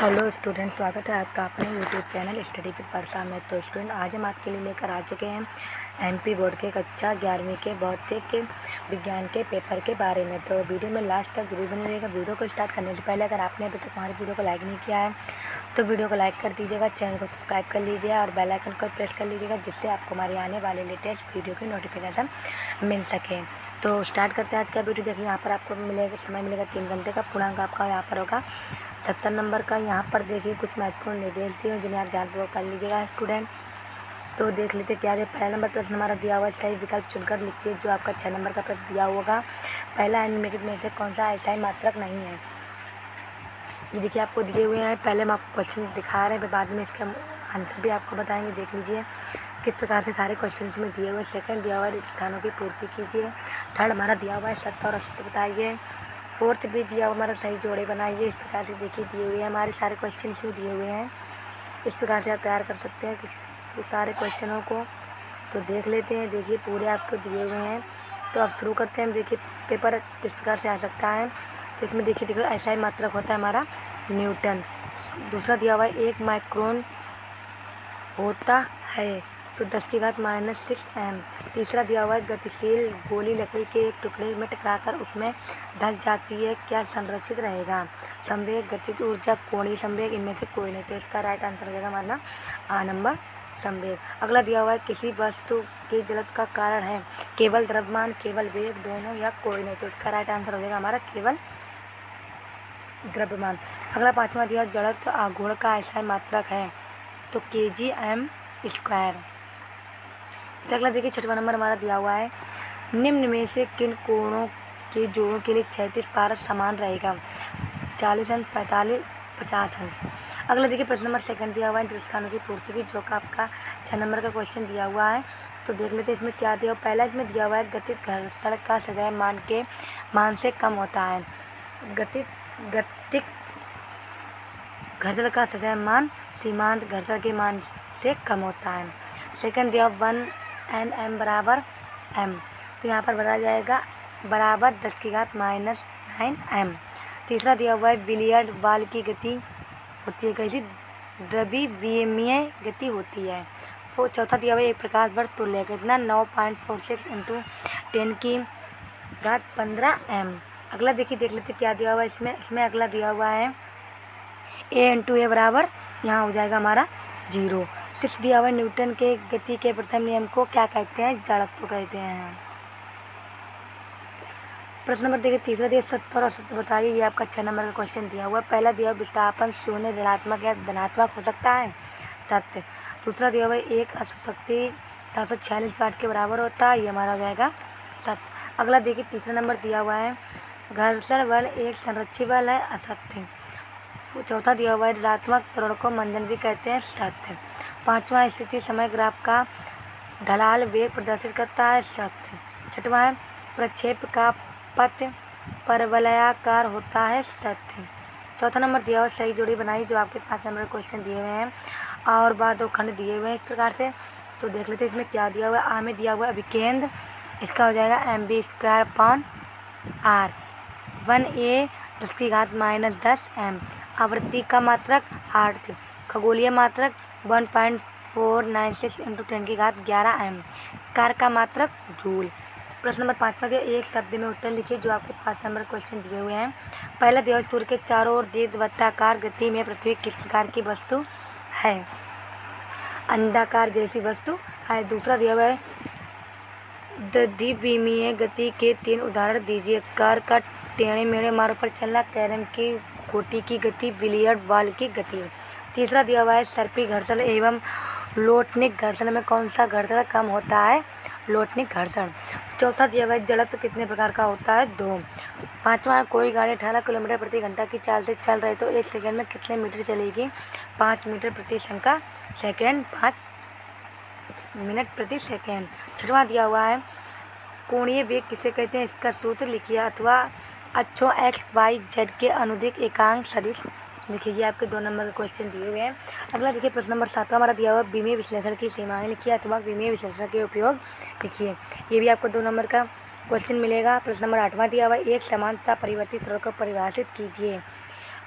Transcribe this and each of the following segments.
Hello student, स्वागत है आपका अपने यूट्यूब चैनल स्टडी विद वर्षा में। तो स्टूडेंट, आज हम आपके लिए लेकर आ चुके हैं एमपी बोर्ड के कक्षा 11वीं के भौतिक के विज्ञान के पेपर के बारे में। तो वीडियो में लास्ट तक जरूर बने रहिएगा। वीडियो को स्टार्ट करने से पहले अगर आपने अभी तक हमारी वीडियो को लाइक नहीं किया है तो वीडियो को लाइक कर दीजिएगा, चैनल को सब्सक्राइब कर लीजिए और बेल आइकन को प्रेस कर लीजिएगा, जिससे आपको हमारे आने वाले लेटेस्ट वीडियो की नोटिफिकेशन मिल सके। तो स्टार्ट करते हैं आज का वीडियो। देखिए, यहाँ पर आपको समय मिलेगा 3 घंटे का। पूर्णांक आपका यहाँ पर होगा 70 नंबर का। यहाँ पर देखिए कुछ महत्वपूर्ण निर्देश दिए जिन्हें आप ध्यानपूर्वक कर लीजिएगा स्टूडेंट। तो देख लेते क्या है। पहला नंबर प्रश्न हमारा दिया हुआ है, सही विकल्प चुनकर लिखिए जो आपका 6 नंबर का प्रश्न दिया होगा। पहला निम्नलिखित में से कौन सा ऐसा ही मात्रक नहीं है। ये देखिए आपको दिए हुए हैं। पहले हम आपको क्वेश्चन दिखा रहे हैं, फिर बाद में इसका आंसर भी आपको बताएंगे। देख लीजिए किस प्रकार से सारे क्वेश्चन में दिए हुए। सेकंड दिया हुआ है, स्थानों की पूर्ति कीजिए। थर्ड हमारा दिया हुआ है, सत्य और असत्य बताइए। फोर्थ भी दिया हुआ हमारा, सही जोड़े बनाइए। इस प्रकार से देखिए दिए हुए हैं हमारे सारे क्वेश्चन इसमें दिए हुए हैं। इस प्रकार से आप तैयार कर सकते हैं कि सारे क्वेश्चनों को। तो देख लेते हैं। देखिए पूरे आपको दिए हुए हैं। तो अब शुरू करते हैं। देखिए पेपर किस प्रकार से आ सकता है। तो इसमें देखिए ऐसा ही मात्रक होता है हमारा न्यूटन। दूसरा दिया हुआ है 1 माइक्रोन होता है, तो 10⁻⁻6 m। तीसरा दिया हुआ है गतिशील गोली लकड़ी के एक टुकड़े में टकराकर उसमें धंस जाती है, क्या संरक्षित रहेगा। संवेग, गतिज ऊर्जा, कोणीय संवेग, इनमें से कोई नहीं। तो इसका राइट आंसर हो जाएगा हमारा आ नंबर, संवेग। अगला दिया हुआ है किसी वस्तु के जड़त्व का कारण है केवल द्रव्यमान, केवल वेग, दोनों या कोई नहीं। तो इसका राइट आंसर हो जाएगा हमारा केवल द्रव्यमान। अगला पांचवा दिया जड़त्व आघूर्ण का ऐसा मात्रक है, तो kg/m²। अगला देखिए 6वां नंबर हमारा दिया हुआ है, निम्न में से किन कोणों के जोड़ों के लिए क्षैतिज पारस समान रहेगा। 40 अंश, 45, 50 अंश। अगला देखिए प्रश्न नंबर सेकंड दिया हुआ है, स्थानों की पूर्ति की, जो का आपका 6 नंबर का क्वेश्चन दिया हुआ है। तो देख लेते हैं इसमें क्या दिया हुआ। पहला इसमें दिया हुआ है गतिज घर्षण का सदैव मान से कम होता है। गतिज घर्षण का सदैव मान सीमांत घर्षण के मान से कम होता है। सेकंड दिया 1 Nm बराबर m, तो यहाँ पर बताया जाएगा बराबर 10⁻⁹ m। तीसरा दिया हुआ है बिलियर्ड बॉल की गति होती है कैसी, द्रव्यविमीय गति होती है। चौथा दिया हुआ है एक प्रकाश वर्ष तुल्य कितना, 9.46 × 10⁻15 m। अगला देखिए देख लेते क्या दिया हुआ है इसमें अगला दिया हुआ है a बराबर यहाँ हो जाएगा हमारा 0। 6 दिया हुआ है न्यूटन के गति के प्रथम नियम को क्या कहते हैं, जड़त्व कहते हैं। प्रश्न नंबर देखिए तीसरा दिया सत्य और असत्य बताइए। ये आपका 6 नंबर का क्वेश्चन दिया हुआ है। पहला दिया विस्थापन शून्य ऋणात्मक या धनात्मक हो सकता है, सत्य। दूसरा दिया हुआ है एक अशुशक्ति 746 वाट के बराबर होता है, ये हमारा हो जाएगा सत्य। अगला देखिए तीसरा नंबर दिया हुआ है घर्षण बल एक संरक्षित बल है, असत्य। चौथा दिया हुआ है ऋणात्मक त्वरण को मंदन भी कहते हैं, सत्य। पांचवा स्थिति समय ग्राफ का ढलाल वेग प्रदर्शित करता है, सत्य। छठवां है प्रक्षेप का पथ परवलयाकार होता है, सत्य। चौथा नंबर दिया हुआ सही जोड़ी बनाई, जो आपके 5 नंबर क्वेश्चन दिए हुए हैं और बाद 2 खंड दिए हुए हैं इस प्रकार से। तो देख लेते हैं इसमें क्या दिया हुआ है। आ में दिया हुआ है अभिकेंद्र, इसका हो जाएगा mv²/r। 1a 10⁻⁻10 m। आवृत्ति का मात्रक हर्ट्ज। खगोलीय मात्रक 1.496 × 10⁻11 m। कार का मात्रक जूल। प्रश्न नंबर 5 में एक शब्द में उत्तर लिखिए, जो आपके 5 नंबर क्वेश्चन दिए हुए हैं। पहला दिया हुआ सूर्य के चारों ओर दीर्घवृत्ताकार गति में पृथ्वी किस प्रकार की वस्तु है, अंडाकार जैसी वस्तु है। दूसरा दिया हुआ है द्विविमीय गति के 3 उदाहरण दीजिए। कार का टेढ़े मेढ़े मार्ग पर चलना, कैरम की गोटी की गति, बिलियर्ड बॉल की गति। तीसरा दिया हुआ है सर्पी घर्षण एवं लोटनिक घर्षण में कौन सा घर्षण कम होता है, लोटनिक घर्षण। चौथा दिया हुआ है जड़त्व कितने प्रकार का होता है, 2। पांचवा है कोई गाड़ी 18 किलोमीटर प्रति घंटा की चाल से चल रही तो 1 सेकंड में कितने मीटर चलेगी, 5 मीटर प्रति सेकंड, 5 मिनट प्रति सेकंड। छठवां दिया हुआ है कोणीय वेग किसे कहते हैं, इसका सूत्र लिखिए, अथवा अक्षों XYZ के अनुदिक एकांक सदिश लिखिए। ये आपके 2 नंबर के क्वेश्चन दिए हुए हैं। अगला देखिए प्रश्न नंबर 7 हमारा दिया हुआ है विमीय विश्लेषण की सीमाएं लिखिए, अथवा विमीय विश्लेषण के उपयोग लिखिए। ये भी आपको 2 नंबर का क्वेश्चन मिलेगा। प्रश्न नंबर 8वां दिया हुआ है एक समानता परिवर्तित त्वरण को परिभाषित कीजिए।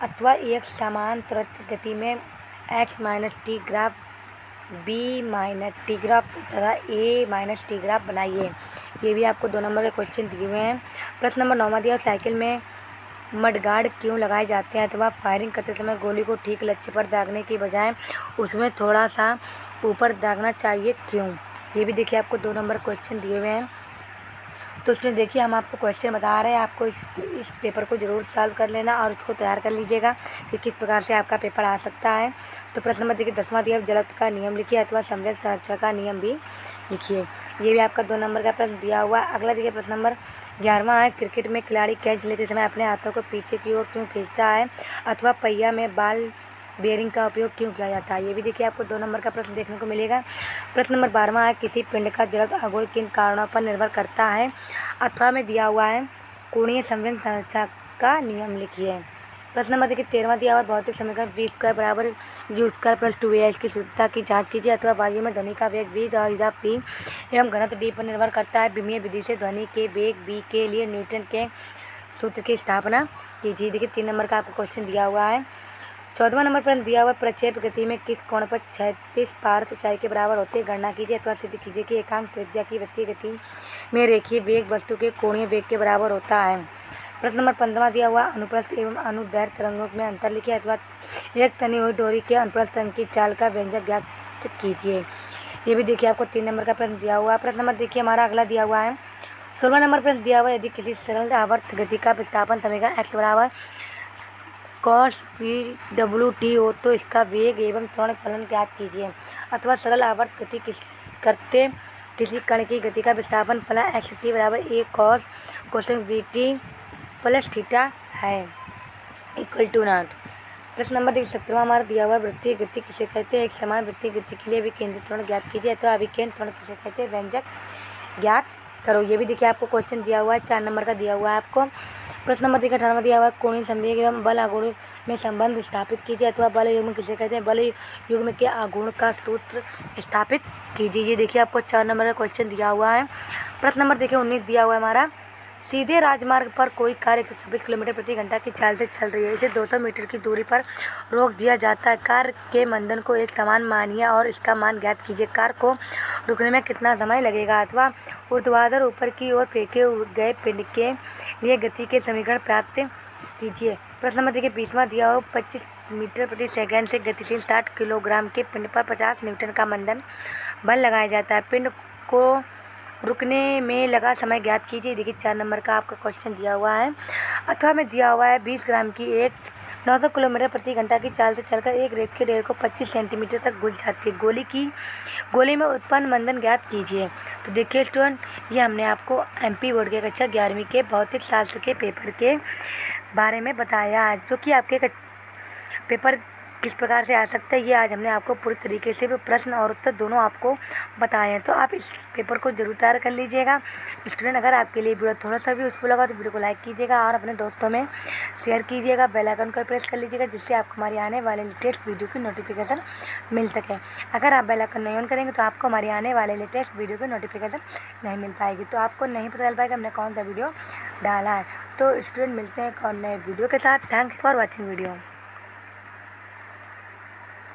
अथवा एक समान त्वरित गति में x minus T graph b minus T graph तथा a माइनस टी ग्राफ बनाइए। ये भी आपको 2 नंबर के क्वेश्चन दिए हुए हैं। प्रश्न नंबर 9 दिया, साइकिल में मडगार्ड क्यों लगाए जाते हैं अथवा फायरिंग करते समय गोली को ठीक लक्ष्य पर दागने की बजाय उसमें थोड़ा सा ऊपर दागना चाहिए, क्यों? ये भी देखिए आपको 2 नंबर क्वेश्चन दिए हुए हैं। तो उसमें देखिए हम आपको क्वेश्चन बता रहे हैं, आपको इस पेपर को ज़रूर सॉल्व कर लेना और उसको तैयार कर लीजिएगा कि किस प्रकार से आपका पेपर आ सकता है। तो प्रश्न नंबर देखिए 10वां दिया, जलत्व का नियम लिखिए अथवा संवेग संरक्षण का नियम भी लिखिए। ये भी आपका 2 नंबर का प्रश्न दिया हुआ है। अगला देखिए प्रश्न नंबर 11वां है, क्रिकेट में खिलाड़ी कैच लेते समय अपने हाथों को पीछे की ओर क्यों खींचता है अथवा पहिया में बाल बेयरिंग का उपयोग क्यों किया जाता है। ये भी देखिए आपको 2 नंबर का प्रश्न देखने को मिलेगा। प्रश्न नंबर 12वां है, किसी पिंड का जड़त्व आघूर्ण किन कारणों पर निर्भर करता है अथवा में दिया हुआ है कोणीय संवेग संरचना का नियम लिखिए। प्रश्न नंबर देखिए 13वां दिया हुआ है, भौतिक समीकरण v² बराबर u² + 2a की शुद्धता की जांच कीजिए अथवा वायु में ध्वनि का वेग v और p एवं घनत्व d पर निर्भर करता है। विमीय विधि से ध्वनि के वेग v के लिए न्यूटन के सूत्र की स्थापना कीजिए। देखिए 3 नंबर का आपको क्वेश्चन दिया हुआ है। 14वां नंबर प्रश्न दिया हुआ, प्रक्षेप गति में किस कोण पर 36 पारस ऊंचाई के बराबर होते हैं, गणना कीजिए अथवा सिद्ध कीजिए कि एकांक त्रिज्या की वृत्तीय गति में रेखीय वेग वस्तु के कोणीय वेग के बराबर होता है। प्रश्न नंबर 15वां दिया हुआ, अनुप्रस्थ एवं अनुदैर्घ्य तरंगों में अंतर लिखिए अथवा एक तनी हुई डोरी के अनुप्रस्थ तरंग की चाल का व्यंजक ज्ञात कीजिए। ये भी देखिए आपको 3 नंबर का प्रश्न दिया हुआ है। प्रश्न नंबर देखिए हमारा अगला दिया हुआ है 16वां नंबर प्रश्न दिया हुआ है, यदि किसी सरल आवर्त गति का विस्थापन समीकरण x बराबर cos v/t हो तो इसका वेग एवं त्वरण फलन ज्ञात कीजिए अथवा सरल आवर्त गति करते किसी कण की गति का विस्थापन फलन xt बराबर a cos cosec vt plus theta है इक्वल टू नॉट। प्रश्न नंबर 17वां हमारा दिया हुआ, वृत्तीय गति किसे कहते हैं, एक समान वृत्तीय गति के लिए विकेंद्रित त्वरण ज्ञात कीजिए अथवा अभिकेंद्र त्वरण किसे कहते हैं, व्यंजक ज्ञात करो। ये भी देखिए आपको क्वेश्चन दिया हुआ है, 4 नंबर का दिया हुआ है आपको। प्रश्न नंबर 18वां दिया हुआ है, कोणीय संवेग एवं बल आघूर्ण में संबंध स्थापित कीजिए अथवा बल युग्म किसे कहते हैं, बल युग्म के आघूर्ण का सूत्र स्थापित कीजिए। ये देखिए आपको 4 नंबर का क्वेश्चन दिया हुआ है। प्रश्न नंबर देखिए 19 दिया हुआ है हमारा, सीधे राजमार्ग पर कोई कार 126 किलोमीटर प्रति घंटा की चाल से चल रही है, इसे 200 मीटर की दूरी पर रोक दिया जाता है। कार के मंदन को एक समान मानिए और इसका मान ज्ञात कीजिए। कार को रुकने में कितना समय लगेगा अथवा ऊर्ध्वाधर ऊपर की ओर फेंके गए पिंड के लिए गति के समीकरण प्राप्त कीजिए। प्रश्न नंबर देखिए 20वां दिया हो, 25 मीटर प्रति सेकंड से गतिशील 60 किलोग्राम के पिंड पर 50 न्यूटन का मंदन बल लगाया जाता है। पिंड को रुकने में लगा समय ज्ञात कीजिए। देखिए 4 नंबर का आपका क्वेश्चन दिया हुआ है। अथवा में दिया हुआ है 20 ग्राम की एक 900 किलोमीटर प्रति घंटा की चाल से चलकर एक रेत के ढेर को 25 सेंटीमीटर तक घुल जाती है। गोली में उत्पन्न मंदन ज्ञात कीजिए। तो देखिए स्टूडेंट, ये हमने आपको MP बोर्ड के कक्षा 11वीं के भौतिक शास्त्र के पेपर के बारे में बताया, जो कि आपके पेपर किस प्रकार से आ सकता है, ये आज हमने आपको पूरी तरीके से प्रश्न और उत्तर दोनों आपको बताए हैं। तो आप इस पेपर को जरूर तैयार कर लीजिएगा। स्टूडेंट, अगर आपके लिए वीडियो थोड़ा सा भी यूजफुल लगा तो वीडियो को लाइक कीजिएगा और अपने दोस्तों में शेयर कीजिएगा। बेल आइकन को प्रेस कर लीजिएगा जिससे आपको हमारी आने वाले लेटेस्ट वीडियो की नोटिफिकेशन मिल सके। अगर आप बेल आइकन नहीं ऑन करेंगे तो आपको हमारी आने वाले लेटेस्ट वीडियो की नोटिफिकेशन नहीं मिल पाएगी, तो आपको नहीं पता चल पाएगा हमने कौन सा वीडियो डाला है। तो स्टूडेंट, मिलते हैं एक और नए वीडियो के साथ। Thanks for watching video.